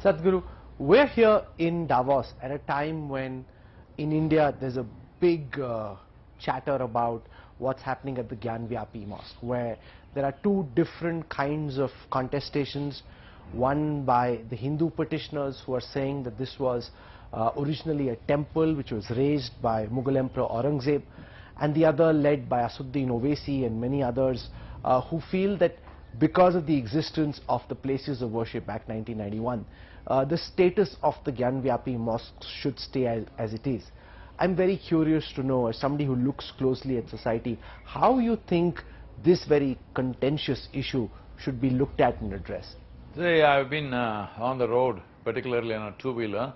Sadhguru, we're here in Davos at a time when in India there's a big chatter about what's happening at the Gyanvapi Mosque, where there are two different kinds of contestations. One by the Hindu petitioners who are saying that this was originally a temple which was raised by Mughal Emperor Aurangzeb, and the other led by Asuddin Owaisi and many others who feel that because of the existence of the places of worship Act 1991, the status of the Gyanvapi mosques should stay as it is. I'm very curious to know, as somebody who looks closely at society, how you think this very contentious issue should be looked at and addressed. See, I've been on the road, particularly on a two-wheeler,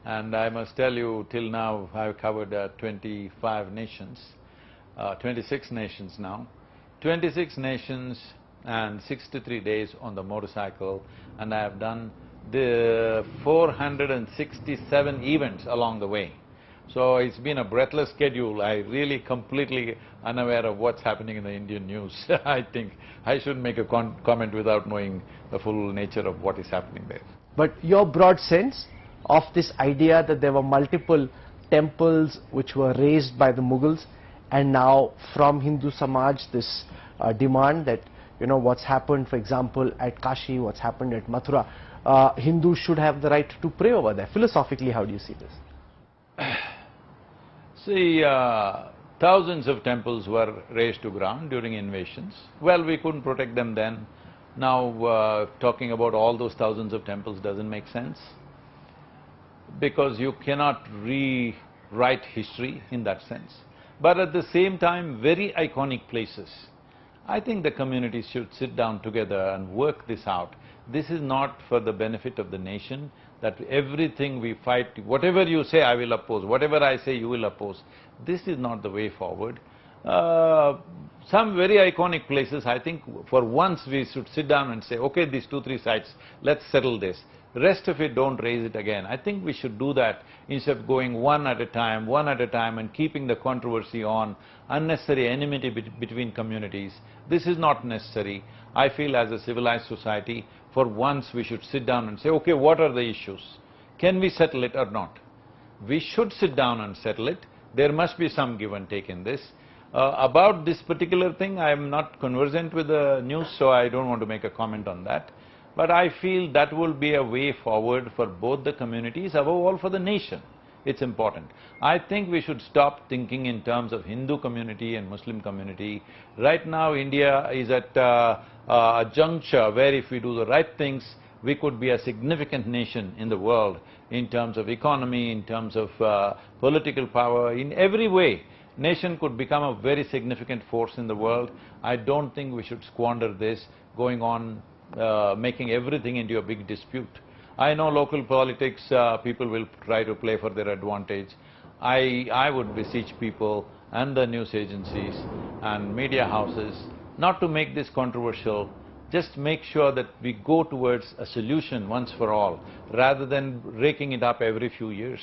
and I must tell you, till now I've covered 25 nations, 26 nations now. 26 nations and 63 days on the motorcycle, and I have done the 467 events along the way. So it's been a breathless schedule. I really completely unaware of what's happening in the Indian news. I think I shouldn't make a comment without knowing the full nature of what is happening there. But your broad sense of this idea that there were multiple temples which were raised by the Mughals, and now from Hindu Samaj this demand that, you know, what's happened, for example, at Kashi, what's happened at Mathura, Hindus should have the right to pray over there. Philosophically, how do you see this? See, thousands of temples were razed to ground during invasions. Well, we couldn't protect them then. Now, talking about all those thousands of temples doesn't make sense, because you cannot rewrite history in that sense. But at the same time, very iconic places. I think the communities should sit down together and work this out. This is not for the benefit of the nation, that everything we fight, whatever you say I will oppose, whatever I say you will oppose. This is not the way forward. Some very iconic places, I think for once we should sit down and say, okay, these 2-3 sites, let's settle this. The rest of it, don't raise it again. I think we should do that instead of going one at a time, and keeping the controversy on, unnecessary enmity between communities. This is not necessary. I feel as a civilized society, for once we should sit down and say, okay, what are the issues? Can we settle it or not? We should sit down and settle it. There must be some give and take in this. About this particular thing, I am not conversant with the news, so I don't want to make a comment on that. But I feel that will be a way forward for both the communities, above all for the nation. It's important. I think we should stop thinking in terms of Hindu community and Muslim community. Right now, India is at a juncture where if we do the right things, we could be a significant nation in the world in terms of economy, in terms of political power, in every way. Nation could become a very significant force in the world. I don't think we should squander this, going on making everything into a big dispute. I know local politics, people will try to play for their advantage. I would beseech people and the news agencies and media houses not to make this controversial. Just make sure that we go towards a solution once for all, rather than raking it up every few years.